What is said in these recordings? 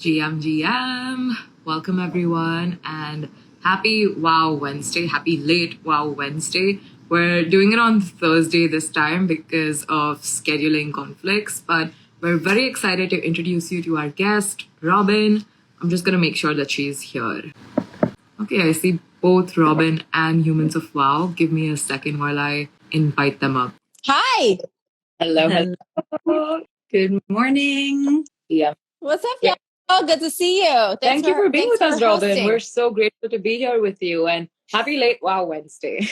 GM. Welcome everyone and happy WoW Wednesday. Happy late WoW Wednesday. We're doing it on Thursday this time because of scheduling conflicts, but we're very excited to introduce you to our guest, Robin. I'm just going to make sure that she's here. Okay, I see both Robin and Humans of WoW. Give me a second while I invite them up. Hi. Hello. Good morning. Yeah. What's up, y'all? Oh, good to see you. Thank you for being with us, Robin. Hosting. We're so grateful to be here with you, and happy late WoW Wednesday.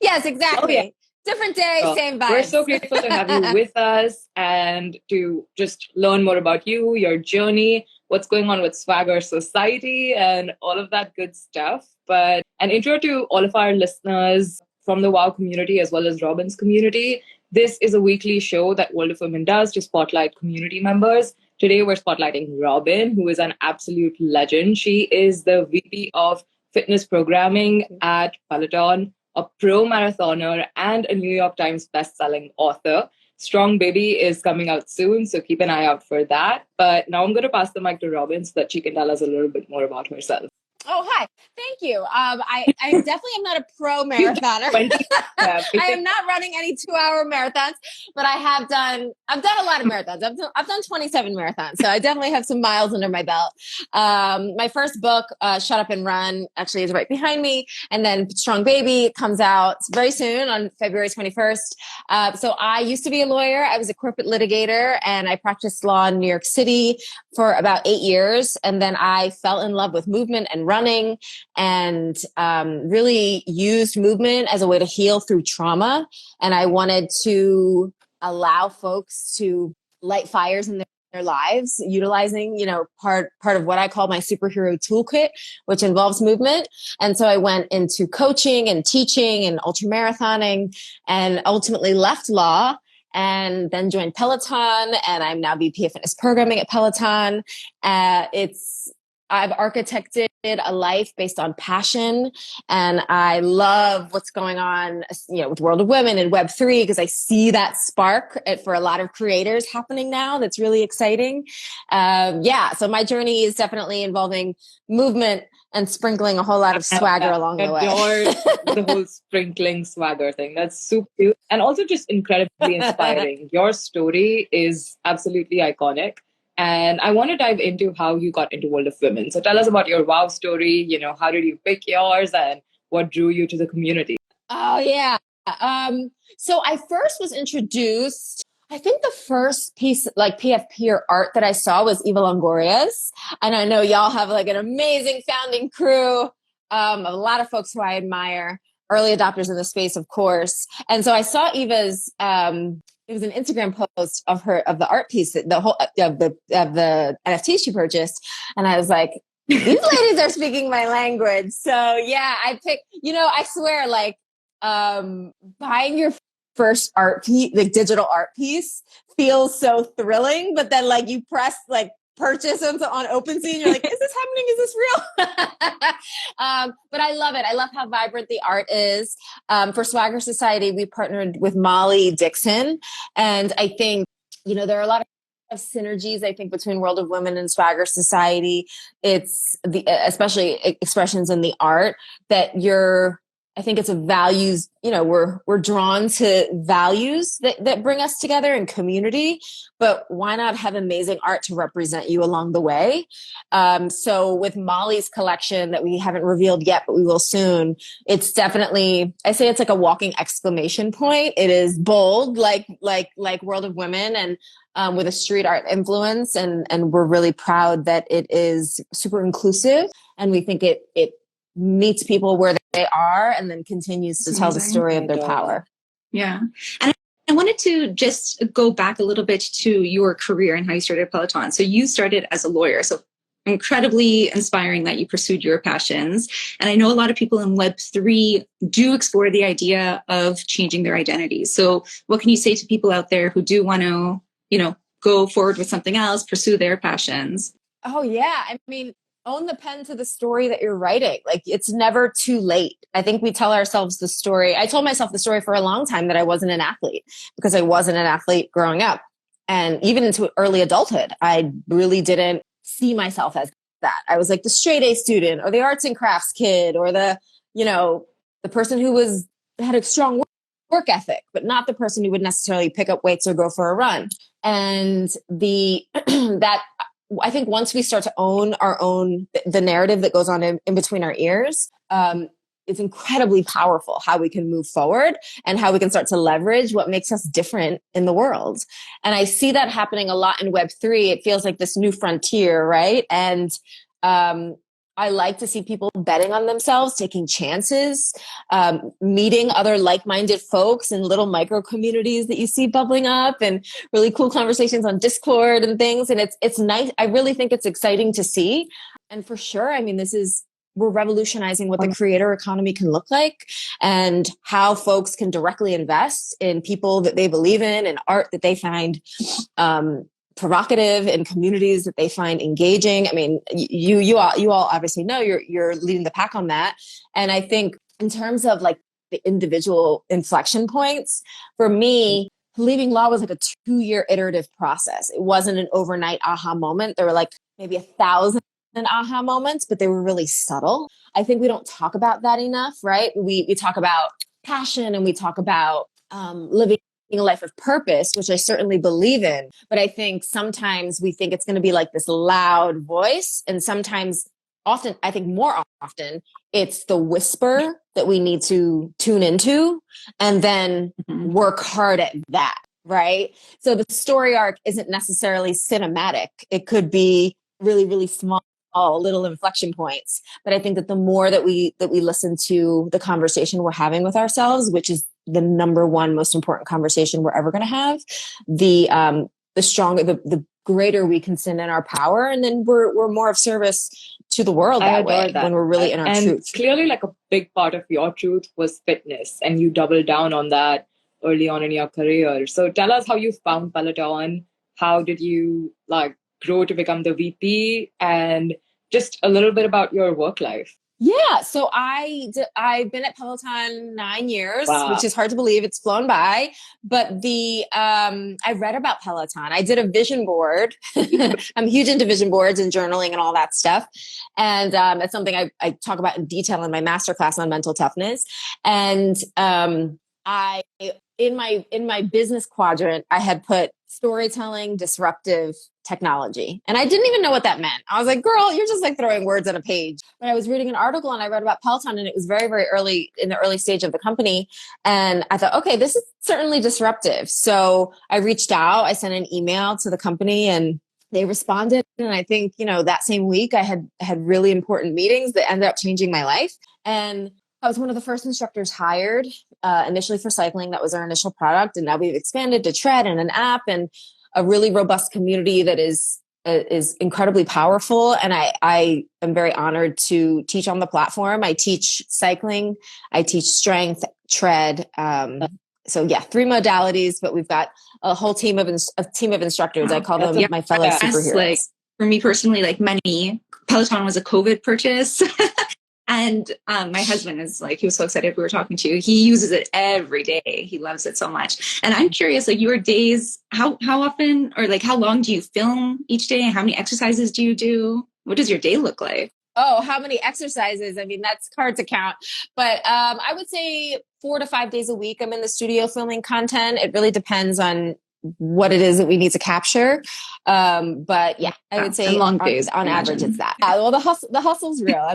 Yes, exactly. Oh, yeah. Different day, same vibes. We're so grateful to have you with us and to just learn more about you, your journey, what's going on with Swagger Society, and all of that good stuff. But an intro to all of our listeners from the WoW community as well as Robin's community. This is a weekly show that World of Women does to spotlight community members. Today, we're spotlighting Robin, who is an absolute legend. She is the VP of Fitness Programming at Peloton, a pro marathoner, and a New York Times bestselling author. Strong Baby is coming out soon, so keep an eye out for that. But now I'm going to pass the mic to Robin so that she can tell us a little bit more about herself. Oh, hi. Thank you. I definitely am not a pro marathoner. I am not running any 2-hour marathons, but I've done a lot of marathons. I've done 27 marathons. So I definitely have some miles under my belt. My first book, Shut Up and Run, actually is right behind me. And then Strong Baby comes out very soon on February 21st. So I used to be a lawyer. I was a corporate litigator and I practiced law in New York City for about 8 years. And then I fell in love with movement and running and really used movement as a way to heal through trauma. And I wanted to allow folks to light fires in their lives, utilizing, part of what I call my superhero toolkit, which involves movement. And so I went into coaching and teaching and ultramarathoning and ultimately left law and then joined Peloton. And I'm now VP of Fitness Programming at Peloton. I've architected a life based on passion, and I love what's going on, with World of Women and Web3, because I see that spark for a lot of creators happening now. That's really exciting. So my journey is definitely involving movement and sprinkling a whole lot of swagger along the way. The whole sprinkling swagger thing. That's super cute. And also just incredibly inspiring. Your story is absolutely iconic. And I want to dive into how you got into World of Women. So tell us about your WoW story. How did you pick yours and what drew you to the community? Oh, yeah. So I first was introduced, I think the first piece like PFP or art that I saw was Eva Longoria's. And I know y'all have like an amazing founding crew, a lot of folks who I admire, early adopters in the space, of course. And so I saw Eva's, it was an Instagram post of the art piece, of the NFTs she purchased. And I was like, these ladies are speaking my language. So yeah, I picked, I swear, like, buying your first art piece, like digital art piece, feels so thrilling. But then like you press like purchase on OpenSea and you're like, is this happening? Is this real? But I love it. I love how vibrant the art is. For Swagger Society, we partnered with Molly Dixon. And I think, there are a lot of synergies, I think, between World of Women and Swagger Society. It's especially expressions in the art that I think it's a values, we're drawn to values that bring us together in community, but why not have amazing art to represent you along the way? So with Molly's collection that we haven't revealed yet, but we will soon, it's definitely, I say it's like a walking exclamation point. It is bold, like World of Women and with a street art influence. And we're really proud that it is super inclusive. And we think it meets people where they are and then continues to tell the story of their power. Yeah. And I wanted to just go back a little bit to your career and how you started Peloton. So you started as a lawyer. So incredibly inspiring that you pursued your passions. And I know a lot of people in Web3 do explore the idea of changing their identities. So what can you say to people out there who do want to, go forward with something else, pursue their passions? Oh, yeah. I mean, own the pen to the story that you're writing. Like, it's never too late. I think we tell ourselves the story. I told myself the story for a long time that I wasn't an athlete because I wasn't an athlete growing up. and even into early adulthood, I really didn't see myself as that. I was like the straight A student or the arts and crafts kid or the, you know, the person who had a strong work ethic, but not the person who would necessarily pick up weights or go for a run. And that I think once we start to own the narrative that goes on in between our ears, it's incredibly powerful how we can move forward and how we can start to leverage what makes us different in the world. And I see that happening a lot in Web3. It feels like this new frontier, right? And I like to see people betting on themselves, taking chances, meeting other like-minded folks in little micro communities that you see bubbling up, and really cool conversations on Discord and things. And it's nice. I really think it's exciting to see. And for sure, I mean, we're revolutionizing what the creator economy can look like and how folks can directly invest in people that they believe in and art that they find provocative, and communities that they find engaging. I mean, you all obviously know you're leading the pack on that. And I think in terms of like the individual inflection points, for me, leaving law was like a 2-year iterative process. It wasn't an overnight aha moment. There were like maybe 1,000 aha moments, but they were really subtle. I think we don't talk about that enough, right? We talk about passion and we talk about living a life of purpose, which I certainly believe in. But I think sometimes we think it's going to be like this loud voice. And sometimes, often, I think more often, it's the whisper that we need to tune into and then work hard at that, right? So the story arc isn't necessarily cinematic. It could be really, really small little inflection points. But I think that the more that we listen to the conversation we're having with ourselves, which is the number one most important conversation we're ever going to have, the stronger, the greater we can stand in our power, and then we're more of service to the world that way when we're really in our truth. Clearly, like a big part of your truth was fitness, and you doubled down on that early on in your career. So tell us how you found Peloton. How did you like grow to become the VP, and just a little bit about your work life? Yeah. So I've been at Peloton 9 years, Wow. which is hard to believe. It's flown by. But I read about Peloton. I did a vision board. I'm huge into vision boards and journaling and all that stuff. And it's something I talk about in detail in my masterclass on mental toughness. And in my business quadrant, I had put storytelling, disruptive technology. And I didn't even know what that meant. I was like, girl, you're just like throwing words on a page. But I was reading an article and I read about Peloton, and it was very, very early in the early stage of the company. And I thought, okay, this is certainly disruptive. So I reached out, I sent an email to the company, and they responded. And I think, that same week I had really important meetings that ended up changing my life. And I was one of the first instructors hired, initially for cycling. That was our initial product. And now we've expanded to tread and an app and a really robust community that is incredibly powerful. And I am very honored to teach on the platform. I teach cycling, I teach strength, tread. So yeah, 3 modalities, but we've got a whole team of instructors. I call them my fellow superheroes. Like, for me personally, like many, Peloton was a COVID purchase. And my husband is like, he was so excited we were talking to you. He uses it every day. He loves it so much. And I'm curious, like your days, how often or like how long do you film each day? How many exercises do you do? What does your day look like? Oh, how many exercises? I mean, that's hard to count. But I would say 4 to 5 days a week I'm in the studio filming content. It really depends on what it is that we need to capture. But yeah, I would say long days, on average, it's that. Well, the hustle's real.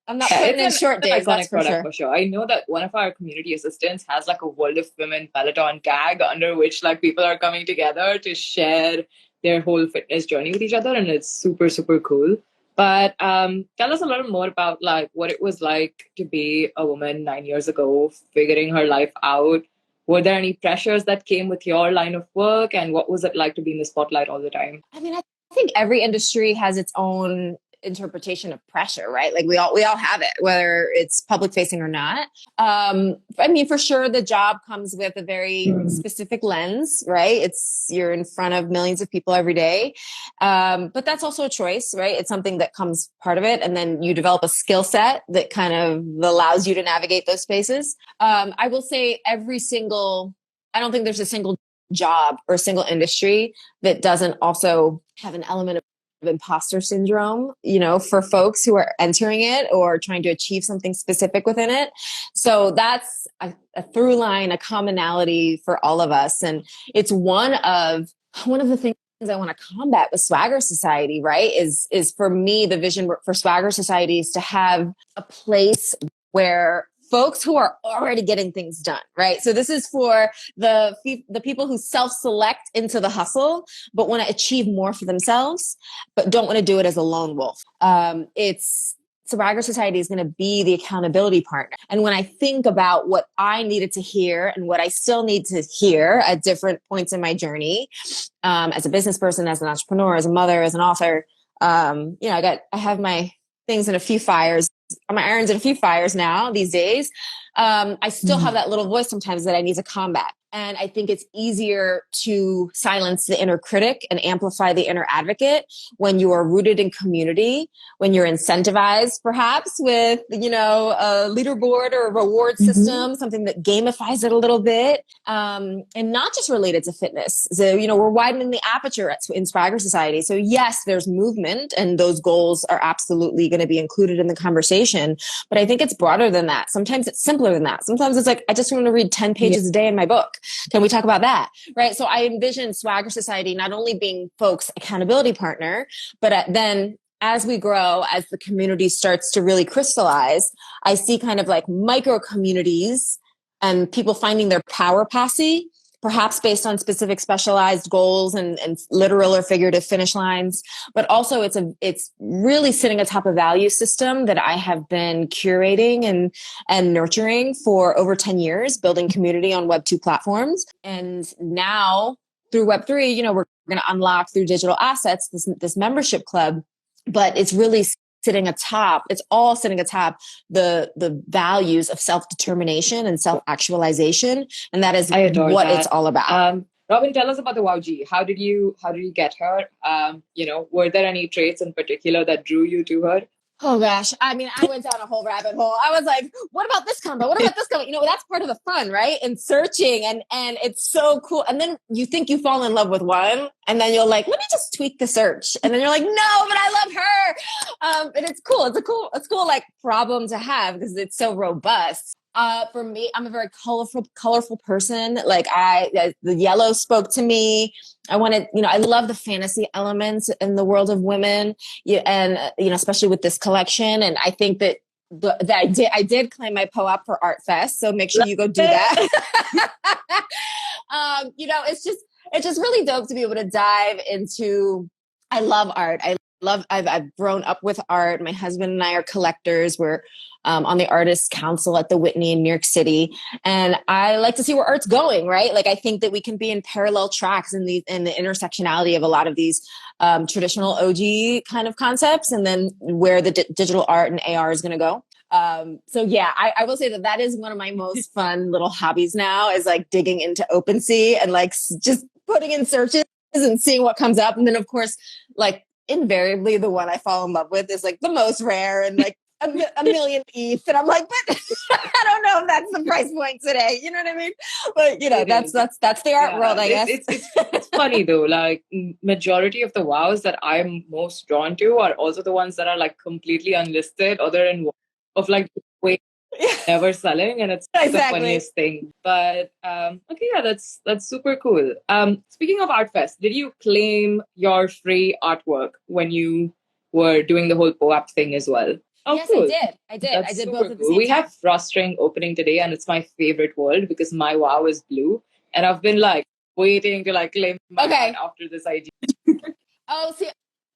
I'm not putting in short days. That's for sure. I know that one of our community assistants has like a World of Women Peloton tag under which like people are coming together to share their whole fitness journey with each other. And it's super, super cool. But tell us a little more about like what it was like to be a woman 9 years ago, figuring her life out. Were there any pressures that came with your line of work, and what was it like to be in the spotlight all the time? I mean, I think every industry has its own interpretation of pressure, right? Like we all have it, whether it's public facing or not. I mean, for sure, the job comes with a very specific lens, right? You're in front of millions of people every day. But that's also a choice, right? It's something that comes part of it. And then you develop a skill set that kind of allows you to navigate those spaces. I will say I don't think there's a single job or a single industry that doesn't also have an element of imposter syndrome, for folks who are entering it or trying to achieve something specific within it. So that's a through line, a commonality for all of us. And it's one of the things I want to combat with Swagger Society, right? Is for me, the vision for Swagger Society is to have a place where folks who are already getting things done, right? So this is for the people who self-select into the hustle, but want to achieve more for themselves, but don't want to do it as a lone wolf. Swagger Society is going to be the accountability partner. And when I think about what I needed to hear and what I still need to hear at different points in my journey, as a business person, as an entrepreneur, as a mother, as an author, I have my things in a few fires, my irons in a few fires now these days. I still have that little voice sometimes that I need to combat. And I think it's easier to silence the inner critic and amplify the inner advocate when you are rooted in community, when you're incentivized perhaps with, a leaderboard or a reward system, something that gamifies it a little bit, and not just related to fitness. So, we're widening the aperture in Swagger Society. So yes, there's movement and those goals are absolutely going to be included in the conversation. But I think it's broader than that. Sometimes it's simpler than that. Sometimes it's like, I just want to read 10 pages a day in my book. Can we talk about that? Right. So I envision Swagger Society not only being folks' accountability partner, but then as we grow, as the community starts to really crystallize, I see kind of like micro communities and people finding their power posse, perhaps based on specific specialized goals and literal or figurative finish lines. But also it's really sitting atop a value system that I have been curating and nurturing for over 10 years, building community on Web2 platforms. And now through Web3, we're going to unlock through digital assets, this membership club, but it's really all sitting atop the values of self-determination and self-actualization. And that is what it's all about. Robin, tell us about the WoWG. How did you get her? Were there any traits in particular that drew you to her? Oh gosh. I mean, I went down a whole rabbit hole. I was like, what about this combo? What about this combo? That's part of the fun, right? And searching and it's so cool. And then you think you fall in love with one and then you're like, let me just tweak the search. And then you're like, no, but I love her. And it's cool. It's cool like problem to have because it's so robust. For me, I'm a very colorful person. Like the yellow spoke to me. I wanted, I love the fantasy elements in the world of women, and especially with this collection. And I think that I did claim my PO-op for Art Fest, so make sure you go do that. It's just really dope to be able to dive into. I love art. I've grown up with art. My husband and I are collectors. We're on the Artists Council at the Whitney in New York City. And I like to see where art's going, right? Like, I think that we can be in parallel tracks in the intersectionality of a lot of these traditional OG kind of concepts, and then where the digital art and AR is going to go. So yeah, I will say that is one of my most fun little hobbies now, is like digging into OpenSea and like just putting in searches and seeing what comes up. And then of course, like invariably the one I fall in love with is like the most rare and like a million ETH. And I'm like, but I don't know if that's the price point today. You know what I mean? But that's the art world, I guess. It's funny though, like majority of the WoWs that I'm most drawn to are also the ones that are like completely unlisted, other than of like way never selling, and it's the funniest thing. But okay, yeah, that's super cool. Speaking of Art Fest, did you claim your free artwork when you were doing the whole POAP thing as well? Oh, yes, cool. I did. I did both at the same time. We have Frostring opening today, and it's my favorite world because my WoW is blue, and I've been like waiting to like claim my art after this idea. Oh, see,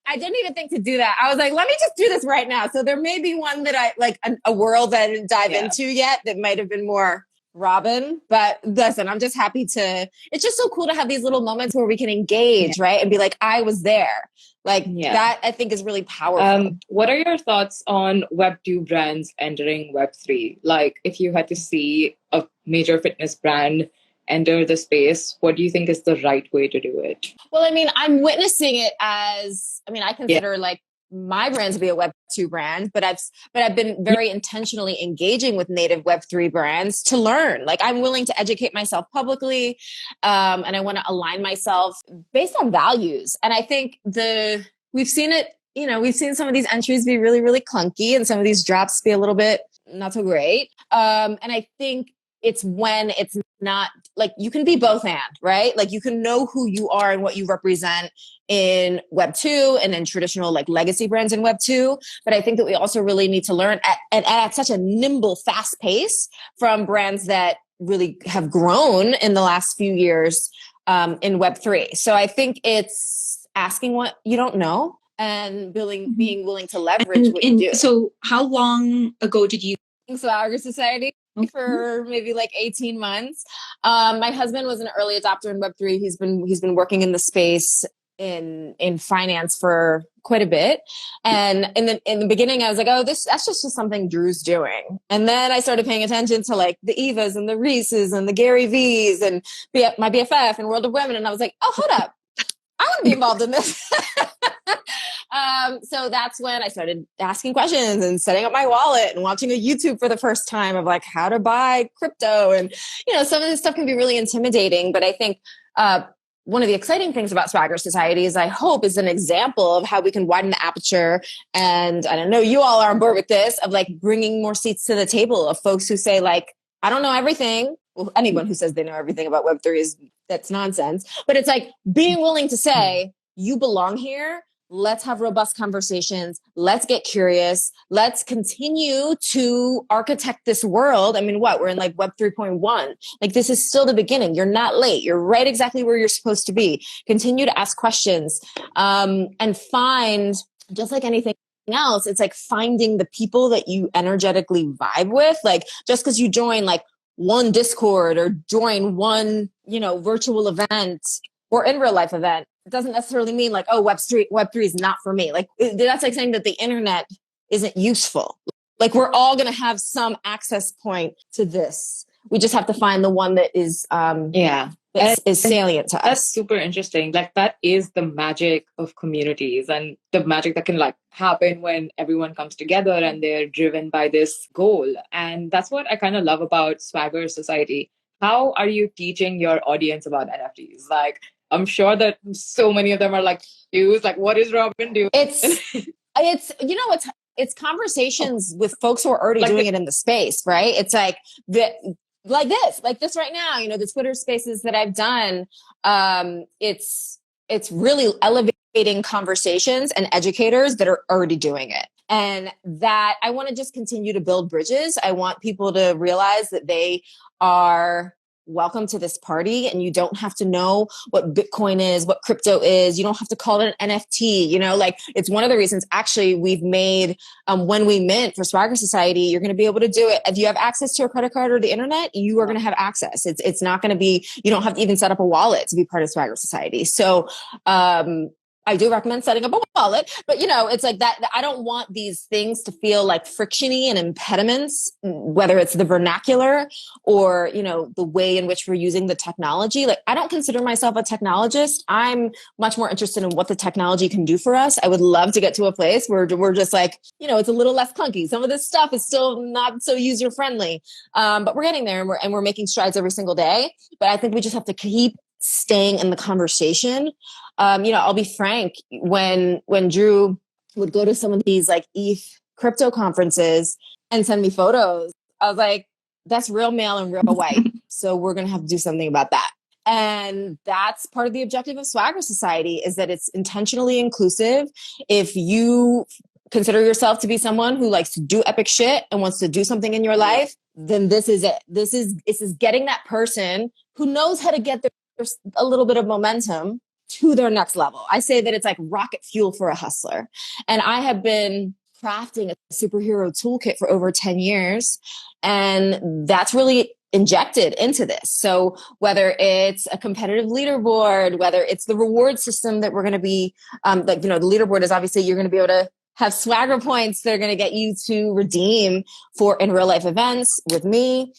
I didn't even think to do that. I was like, let me just do this right now. So there may be one that I like a world that I didn't dive into yet that might have been more Robin. But listen, I'm just happy it's just so cool to have these little moments where we can engage, right? And be like, I was there. Like that, I think is really powerful. What are your thoughts on Web2 brands entering Web3? Like if you had to see a major fitness brand enter the space, what do you think is the right way to do it? Well, I mean, I'm witnessing it as, I consider like my brand to be a Web2 brand, but I've been very intentionally engaging with native Web3 brands to learn. Like, I'm willing to educate myself publicly, and I want to align myself based on values. And I think we've seen it. We've seen some of these entries be really, really clunky, and some of these drops be a little bit not so great. And I think it's when it's not like, you can be both and, right? Like, you can know who you are and what you represent in Web2 and in traditional like legacy brands in Web2. But I think that we also really need to learn at such a nimble, fast pace from brands that really have grown in the last few years in Web3. So I think it's asking what you don't know and being willing to leverage what you do. So how long ago did you Swagger Society? For maybe like 18 months. My husband was an early adopter in Web3. He's been working in the space in finance for quite a bit. And in the beginning, I was like, oh, that's just something Drew's doing. And then I started paying attention to like the Evas and the Reeses and the Gary V's and my BFF and World of Women. And I was like, oh, hold up, I want to be involved in this. So that's when I started asking questions and setting up my wallet and watching a YouTube for the first time of like how to buy crypto. And, some of this stuff can be really intimidating, but I think, one of the exciting things about Swagger Society is, I hope, is an example of how we can widen the aperture. And I know you all are on board with this, of like bringing more seats to the table of folks who say like, I don't know everything. Well, anyone who says they know everything about Web3 that's nonsense. But it's like being willing to say, you belong here. Let's have robust conversations. Let's get curious. Let's continue to architect this world. I mean, we're in like Web 3.1. Like, this is still the beginning. You're not late. You're right exactly where you're supposed to be. Continue to ask questions, and find, just like anything else, it's like finding the people that you energetically vibe with. Like, just because you join like one Discord or join one, virtual event or in real life event, it doesn't necessarily mean like, oh, Web3 is not for me. Like, that's like saying that the internet isn't useful. Like, we're all going to have some access point to this. We just have to find the one that is, is salient to us. That's super interesting. Like, that is the magic of communities and the magic that can like happen when everyone comes together and they're driven by this goal. And that's what I kind of love about Swagger Society. How are you teaching your audience about NFTs? Like, I'm sure that so many of them are like, "Use like, what is Robin doing?" It's conversations with folks who are already like doing it in the space, right? It's like like this right now. The Twitter spaces that I've done. It's really elevating conversations and educators that are already doing it. And that I want to just continue to build bridges. I want people to realize that they are welcome to this party, and you don't have to know what Bitcoin is, what crypto is. You don't have to call it an NFT. Like, it's one of the reasons actually we've made, when we mint for Swagger Society, you're going to be able to do it. If you have access to a credit card or the internet, you are going to have access. It's not going to be, you don't have to even set up a wallet to be part of Swagger Society. So, I do recommend setting up a wallet, but it's like that. I don't want these things to feel like frictiony and impediments, whether it's the vernacular or, the way in which we're using the technology. Like, I don't consider myself a technologist. I'm much more interested in what the technology can do for us. I would love to get to a place where we're just like, it's a little less clunky. Some of this stuff is still not so user friendly, but we're getting there, and we're making strides every single day. But I think we just have to keep staying in the conversation. I'll be frank, when Drew would go to some of these like ETH crypto conferences and send me photos, I was like, that's real male and real white. So we're going to have to do something about that. And that's part of the objective of Swagger Society, is that it's intentionally inclusive. If you consider yourself to be someone who likes to do epic shit and wants to do something in your life, then this is it. This is getting that person who knows how to get there's a little bit of momentum to their next level. I say that it's like rocket fuel for a hustler. And I have been crafting a superhero toolkit for over 10 years. And that's really injected into this. So whether it's a competitive leaderboard, whether it's the reward system that we're going to be, the leaderboard is obviously you're going to be able to have swagger points that are going to get you to redeem for in real life events with me.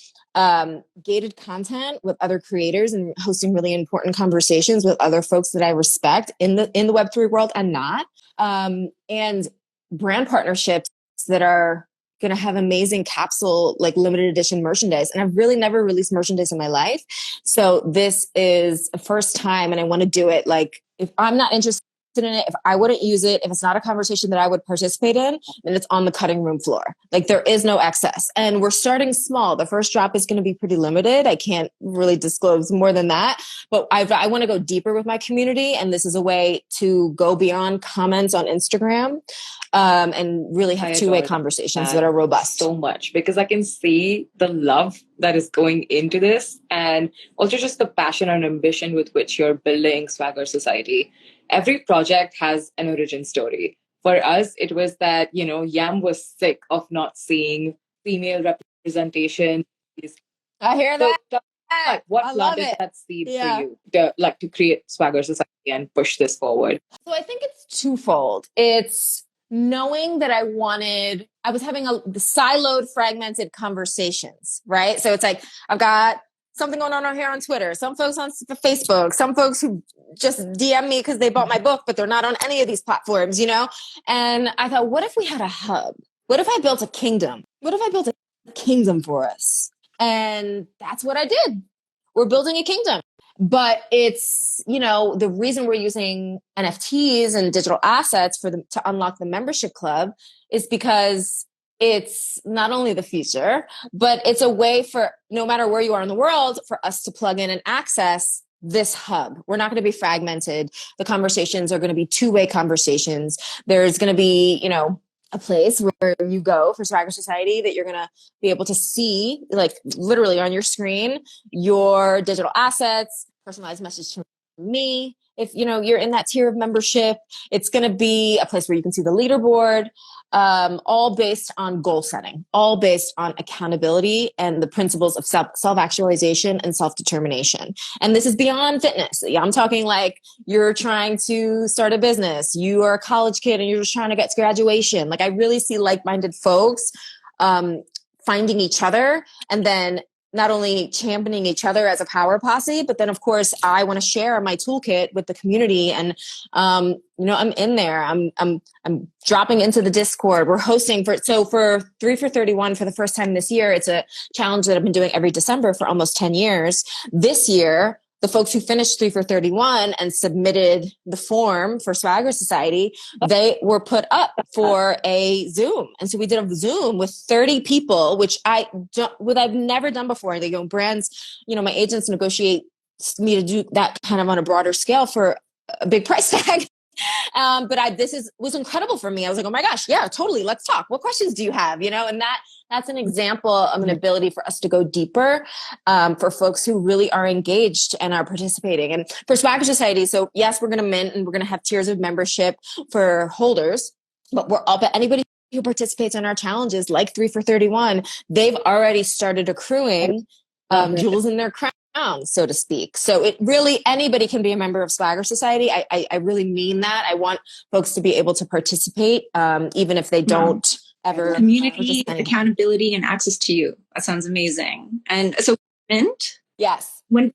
Gated content with other creators and hosting really important conversations with other folks that I respect in the Web3 world and not. and brand partnerships that are going to have amazing capsule, like limited edition merchandise. And I've really never released merchandise in my life. So this is a first time, and I want to do it. Like, if I'm not interested in it, if I wouldn't use it, if it's not a conversation that I would participate in, then it's on the cutting room floor. Like, there is no excess. And we're starting small. The first drop is going to be pretty limited. I can't really disclose more than that, but I want to go deeper with my community. And this is a way to go beyond comments on Instagram, and really have two-way conversations that are robust. So much, because I can see the love that is going into this, and also just the passion and ambition with which you're building Swagger Society. Every project has an origin story. For us, it was that, Yam was sick of not seeing female representation. I hear that. So, what planted that seed for you to create Swagger Society and push this forward? So I think it's twofold. It's knowing that I was having the siloed, fragmented conversations, right? So it's like, I've got something going on here on Twitter, some folks on Facebook, some folks who just DM me because they bought my book, but they're not on any of these platforms, And I thought, what if we had a hub? What if I built a kingdom? What if I built a kingdom for us? And that's what I did. We're building a kingdom. But it's, the reason we're using NFTs and digital assets to unlock the membership club is because it's not only the feature, but it's a way for, no matter where you are in the world, for us to plug in and access this hub. We're not going to be fragmented. The conversations are going to be two-way conversations. There's going to be, a place where you go for Swagger Society that you're going to be able to see, like literally on your screen, your digital assets, personalized message to me. If, you're in that tier of membership, it's going to be a place where you can see the leaderboard, all based on goal setting, all based on accountability and the principles of self-actualization and self-determination. And this is beyond fitness. I'm talking like you're trying to start a business, you are a college kid and you're just trying to get to graduation. Like, I really see like-minded folks finding each other, and then not only championing each other as a power posse, but then of course I want to share my toolkit with the community. And, I'm in there, I'm dropping into the Discord. We're hosting for 3 for 31 for the first time this year. It's a challenge that I've been doing every December for almost 10 years. This year, the folks who finished 3 for 31 and submitted the form for Swagger Society, they were put up for a Zoom. And so we did a Zoom with 30 people, which I've never done before. They go, brands, my agents negotiate me to do that kind of on a broader scale for a big price tag. But was incredible for me. I was like, oh my gosh, yeah, totally. Let's talk. What questions do you have? And that's an example of an ability for us to go deeper, for folks who really are engaged and are participating. And for Swagger Society, so yes, we're going to mint and we're going to have tiers of membership for holders, but anybody who participates in our challenges, like 3 for 31, they've already started accruing jewels in their crown, so to speak. So it really, anybody can be a member of Swagger Society. I really mean that. I want folks to be able to participate, even if they don't ever. Community, accountability, and access to you. That sounds amazing. And so mint? Yes. The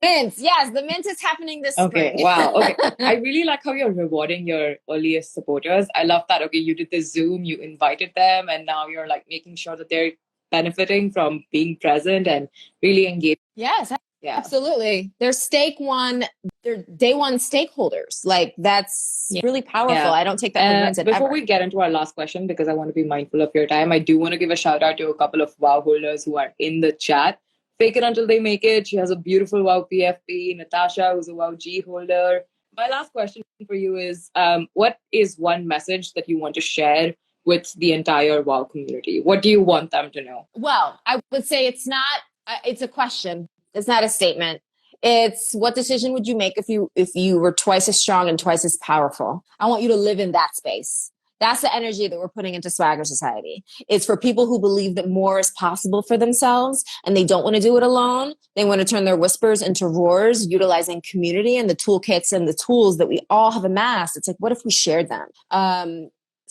mint. Yes, the mint is happening this spring. Wow. Okay. I really like how you're rewarding your earliest supporters. I love that. Okay, you did the Zoom, you invited them, and now you're like making sure that they're benefiting from being present and really engaged. Yes, absolutely. They're day one stakeholders. Like, that's really powerful. Yeah. I don't take that for granted. Before we get into our last question, because I want to be mindful of your time, I do want to give a shout out to a couple of WoW holders who are in the chat. Fake it until they make it. She has a beautiful WoW PFP. Natasha, who's a WoWG holder. My last question for you is, what is one message that you want to share with the entire WoW community? What do you want them to know? Well, I would say it's a question. It's not a statement. It's, what decision would you make if you were twice as strong and twice as powerful? I want you to live in that space. That's the energy that we're putting into Swagger Society. It's for people who believe that more is possible for themselves and they don't want to do it alone. They want to turn their whispers into roars, utilizing community and the toolkits and the tools that we all have amassed. It's like, what if we shared them?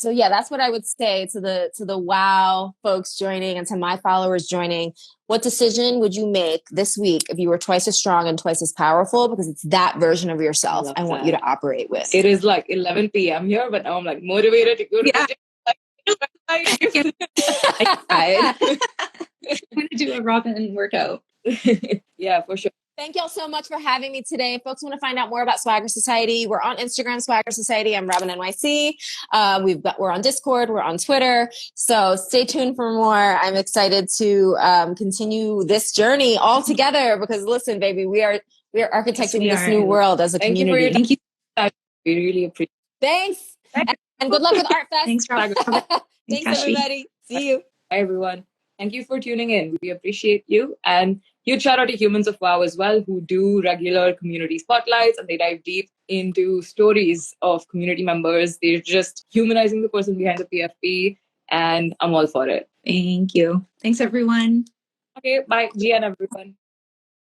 So yeah, that's what I would say to the WoW folks joining and to my followers joining. What decision would you make this week if you were twice as strong and twice as powerful? Because it's that version of yourself I want you to operate with. It is like 11 p.m. here, but now I'm like motivated to go to the gym. I'm going to do a Robin workout. Yeah, for sure. Thank y'all so much for having me today. If folks want to find out more about Swagger Society, we're on Instagram, Swagger Society. I'm Robin NYC. We're on Discord, we're on Twitter. So stay tuned for more. I'm excited to continue this journey all together because listen, baby, we are architecting this new world as a community. Thank you. We really appreciate it. Thanks. And good luck with Art Fest. Thanks, Robin. Thanks, everybody. See you. Bye, everyone. Thank you for tuning in. We appreciate you. And huge shout out to Humans of WoW as well, who do regular community spotlights and they dive deep into stories of community members. They're just humanizing the person behind the PFP. And I'm all for it. Thank you. Thanks, everyone. Okay, bye. GN, everyone.